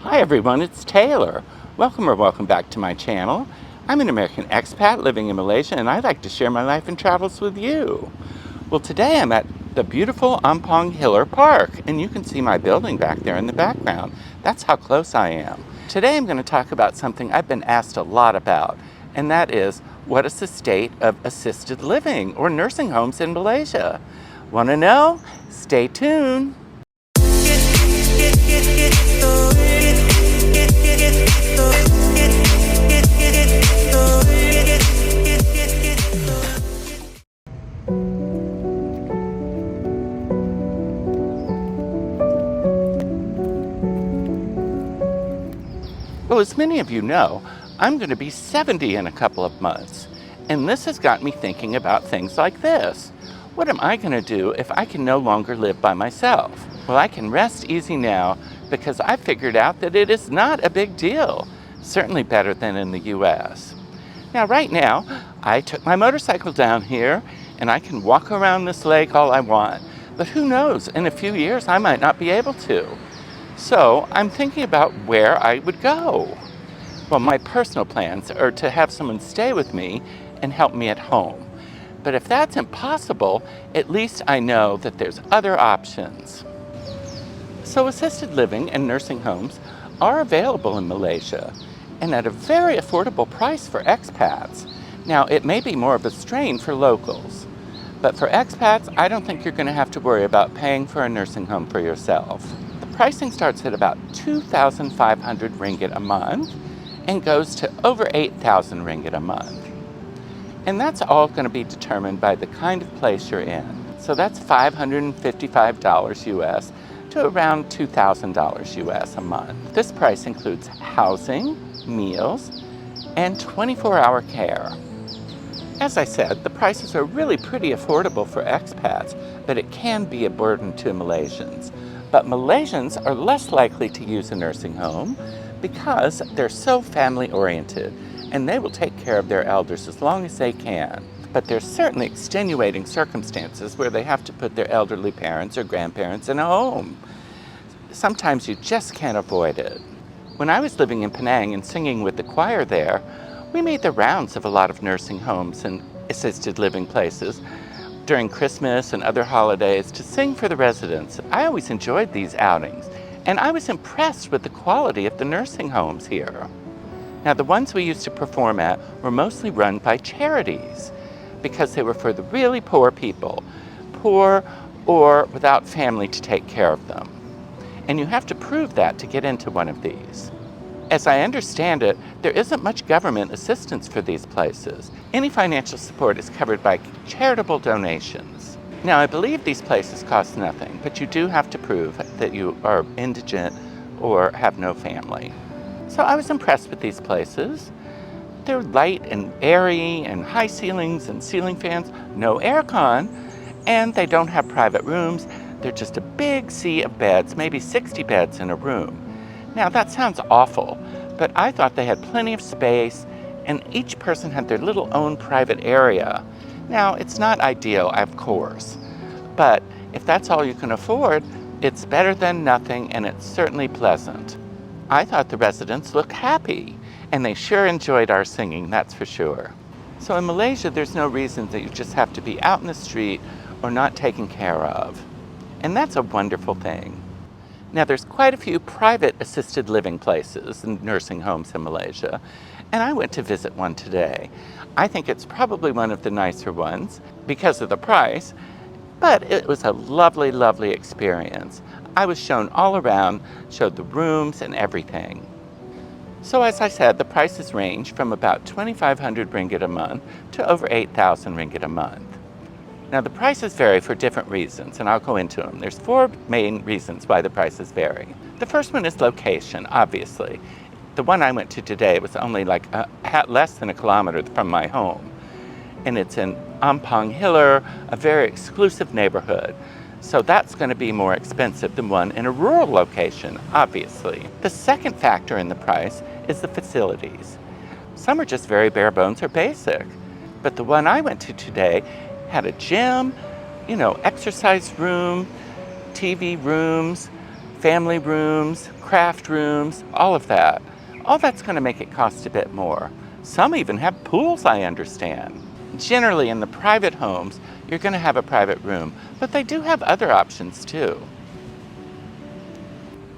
Hi everyone, it's Taylor. Welcome back to my channel. I'm an American expat living in Malaysia and I like to share my life and travels with you. Well, today I'm at the beautiful Ampang Hilir Park and you can see my building back there in the background. That's how close I am. Today I'm going to talk about something I've been asked a lot about, and that is, what is the state of assisted living or nursing homes in Malaysia? Want to know? Stay tuned. Well, as many of you know, I'm going to be 70 in a couple of months, and this has got me thinking about things like this. What am I going to do if I can no longer live by myself? Well, I can rest easy now because I figured out that it is not a big deal, certainly better than in the US. Now, right now, I took my motorcycle down here and I can walk around this lake all I want, but who knows, in a few years I might not be able to. So I'm thinking about where I would go. Well, my personal plans are to have someone stay with me and help me at home. But if that's impossible, at least I know that there's other options. So assisted living and nursing homes are available in Malaysia and at a very affordable price for expats. Now, it may be more of a strain for locals, but for expats, I don't think you're going to have to worry about paying for a nursing home for yourself. Pricing starts at about 2,500 ringgit a month and goes to over 8,000 ringgit a month. And that's all going to be determined by the kind of place you're in. So that's $555 US to around $2,000 US a month. This price includes housing, meals, and 24-hour care. As I said, the prices are really pretty affordable for expats, but it can be a burden to Malaysians. But Malaysians are less likely to use a nursing home because they're so family-oriented and they will take care of their elders as long as they can. But there's certainly extenuating circumstances where they have to put their elderly parents or grandparents in a home. Sometimes you just can't avoid it. When I was living in Penang and singing with the choir there, we made the rounds of a lot of nursing homes and assisted living places during Christmas and other holidays to sing for the residents. I always enjoyed these outings, and I was impressed with the quality of the nursing homes here. Now, the ones we used to perform at were mostly run by charities because they were for the really poor people, poor or without family to take care of them. And you have to prove that to get into one of these. As I understand it, there isn't much government assistance for these places. Any financial support is covered by charitable donations. Now, I believe these places cost nothing, but you do have to prove that you are indigent or have no family. So I was impressed with these places. They're light and airy and high ceilings and ceiling fans, no aircon, and they don't have private rooms. They're just a big sea of beds, maybe 60 beds in a room. Now, that sounds awful, but I thought they had plenty of space and each person had their little own private area. Now, it's not ideal, of course, but if that's all you can afford, it's better than nothing and it's certainly pleasant. I thought the residents looked happy and they sure enjoyed our singing, that's for sure. So in Malaysia, there's no reason that you just have to be out in the street or not taken care of. And that's a wonderful thing. Now, there's quite a few private assisted living places and nursing homes in Malaysia, and I went to visit one today. I think it's probably one of the nicer ones because of the price, but it was a lovely, lovely experience. I was shown all around, showed the rooms and everything. So as I said, the prices range from about 2,500 ringgit a month to over 8,000 ringgit a month. Now, the prices vary for different reasons, and I'll go into them. There's 4 main reasons why the prices vary. The first one is location, obviously. The one I went to today was only like less than a kilometer from my home. And it's in Ampang Hilir, a very exclusive neighborhood. So that's going to be more expensive than one in a rural location, obviously. The second factor in the price is the facilities. Some are just very bare bones or basic. But the one I went to today had a gym, exercise room, TV rooms, family rooms, craft rooms, all of that. All that's going to make it cost a bit more. Some even have pools, I understand. Generally, in the private homes, you're going to have a private room, but they do have other options too.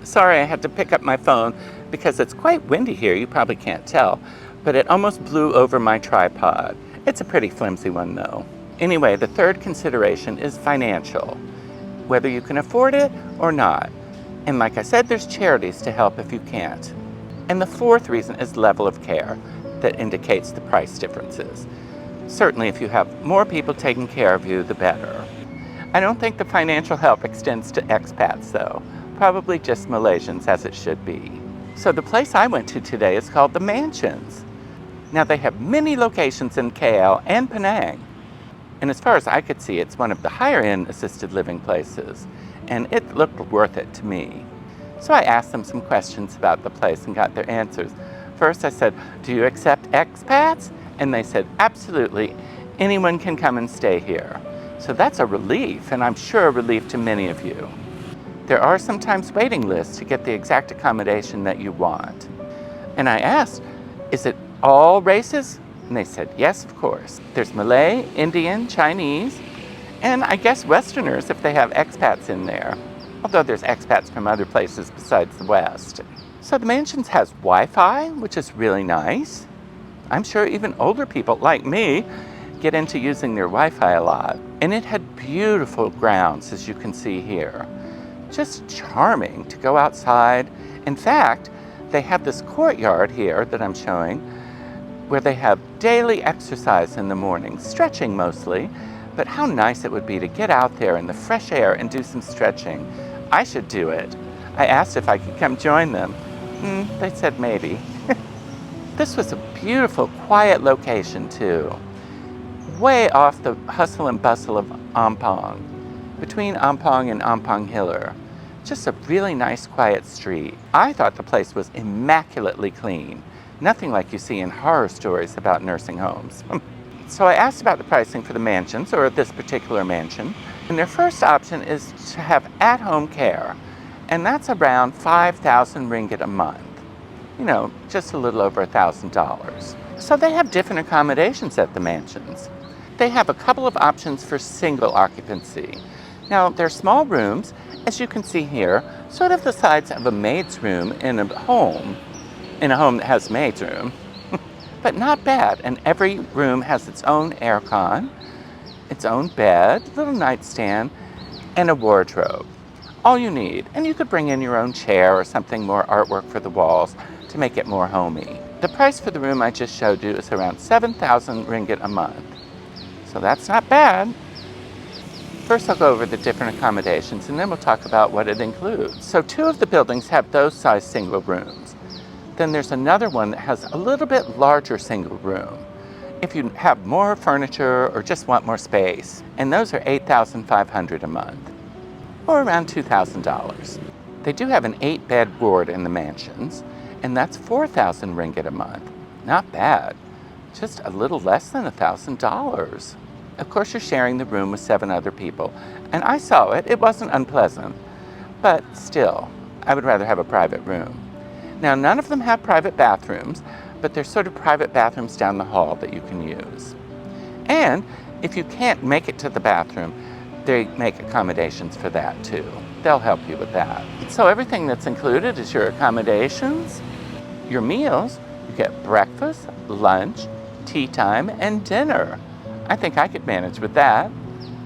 Sorry, I had to pick up my phone because it's quite windy here, you probably can't tell, but it almost blew over my tripod. It's a pretty flimsy one though. Anyway, the third consideration is financial, whether you can afford it or not. And like I said, there's charities to help if you can't. And the fourth reason is level of care that indicates the price differences. Certainly, if you have more people taking care of you, the better. I don't think the financial help extends to expats though. Probably just Malaysians, as it should be. So the place I went to today is called the Mansions. Now they have many locations in KL and Penang. And as far as I could see, it's one of the higher end assisted living places. And it looked worth it to me. So I asked them some questions about the place and got their answers. First I said, do you accept expats? And they said, absolutely, anyone can come and stay here. So that's a relief, and I'm sure a relief to many of you. There are sometimes waiting lists to get the exact accommodation that you want. And I asked, is it all races? And they said, yes, of course. There's Malay, Indian, Chinese, and I guess Westerners if they have expats in there. Although there's expats from other places besides the West. So the Mansions has Wi-Fi, which is really nice. I'm sure even older people like me get into using their Wi-Fi a lot. And it had beautiful grounds, as you can see here. Just charming to go outside. In fact, they have this courtyard here that I'm showing where they have daily exercise in the morning, stretching mostly, but how nice it would be to get out there in the fresh air and do some stretching. I should do it. I asked if I could come join them. They said maybe. This was a beautiful, quiet location too. Way off the hustle and bustle of Ampang, between Ampang and Ampang Hilir. Just a really nice, quiet street. I thought the place was immaculately clean. Nothing like you see in horror stories about nursing homes. So I asked about the pricing for the Mansions, or this particular mansion. And their first option is to have at-home care. And that's around 5,000 ringgit a month. You know, just a little over $1,000. So they have different accommodations at the Mansions. They have a couple of options for single occupancy. Now, they're small rooms, as you can see here, sort of the size of a maid's room in a home that has a maid's room. But not bad, and every room has its own aircon, its own bed, little nightstand, and a wardrobe. All you need, and you could bring in your own chair or something more artwork for the walls to make it more homey. The price for the room I just showed you is around 7,000 ringgit a month. So that's not bad. First I'll go over the different accommodations and then we'll talk about what it includes. So 2 of the buildings have those size single rooms. Then there's another one that has a little bit larger single room if you have more furniture or just want more space. And those are 8,500 a month, or around $2,000. They do have an 8-bed ward in the Mansions, and that's 4,000 ringgit a month. Not bad. Just a little less than $1,000. Of course, you're sharing the room with 7 other people. And I saw it. It wasn't unpleasant. But still, I would rather have a private room. Now, none of them have private bathrooms, but there's sort of private bathrooms down the hall that you can use. And if you can't make it to the bathroom, they make accommodations for that too. They'll help you with that. So everything that's included is your accommodations, your meals. You get breakfast, lunch, tea time, and dinner. I think I could manage with that.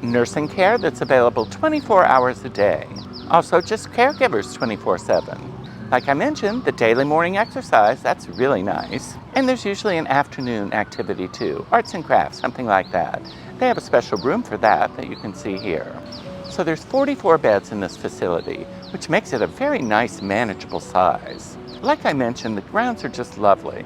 Nursing care that's available 24 hours a day. Also, just caregivers 24/7. Like I mentioned, the daily morning exercise, that's really nice. And there's usually an afternoon activity too, arts and crafts, something like that. They have a special room for that you can see here. So there's 44 beds in this facility, which makes it a very nice, manageable size. Like I mentioned, the grounds are just lovely.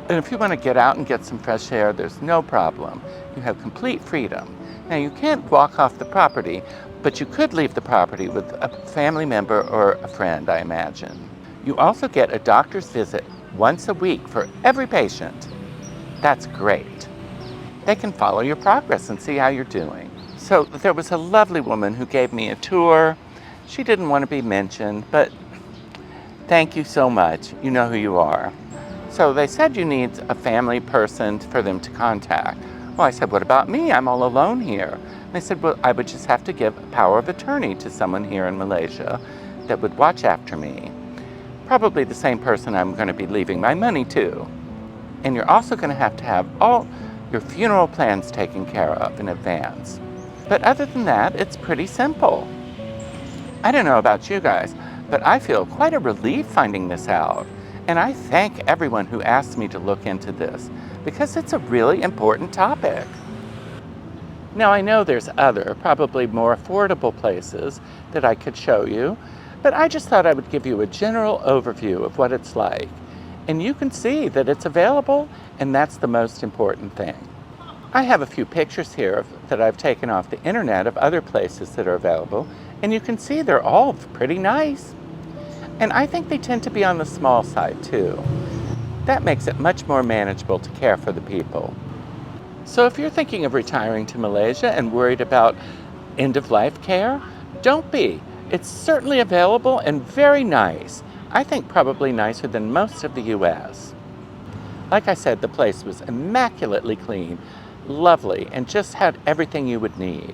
And if you want to get out and get some fresh air, there's no problem. You have complete freedom. Now, you can't walk off the property, but you could leave the property with a family member or a friend, I imagine. You also get a doctor's visit once a week for every patient. That's great. They can follow your progress and see how you're doing. So there was a lovely woman who gave me a tour, She didn't want to be mentioned, but thank you so much. You know who you are. So they said you need a family person for them to contact. Well, I said, what about me? I'm all alone here. They said, well, I would just have to give a power of attorney to someone here in Malaysia that would watch after me. Probably the same person I'm going to be leaving my money to. And you're also going to have all your funeral plans taken care of in advance. But other than that, it's pretty simple. I don't know about you guys, but I feel quite a relief finding this out. And I thank everyone who asked me to look into this because it's a really important topic. Now I know there's other, probably more affordable places that I could show you, but I just thought I would give you a general overview of what it's like. And you can see that it's available, and that's the most important thing. I have a few pictures here that I've taken off the internet of other places that are available, and you can see they're all pretty nice. And I think they tend to be on the small side too. That makes it much more manageable to care for the people. So if you're thinking of retiring to Malaysia and worried about end-of-life care, don't be. It's certainly available and very nice. I think probably nicer than most of the US. Like I said, the place was immaculately clean, lovely, and just had everything you would need.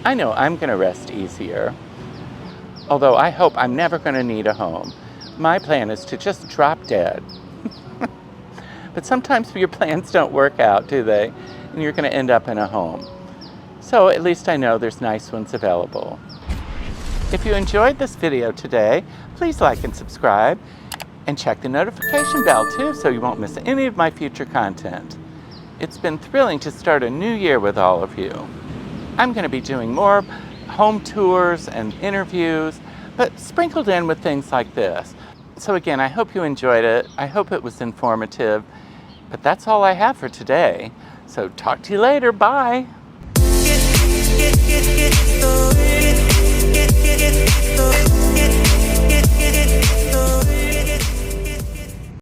I know I'm going to rest easier, although I hope I'm never going to need a home. My plan is to just drop dead. But sometimes your plans don't work out, do they? And you're going to end up in a home. So at least I know there's nice ones available. If you enjoyed this video today, please like and subscribe, and check the notification bell too so you won't miss any of my future content. It's been thrilling to start a new year with all of you. I'm going to be doing more home tours and interviews, but sprinkled in with things like this. So again, I hope you enjoyed it. I hope it was informative. But that's all I have for today. So talk to you later. Bye.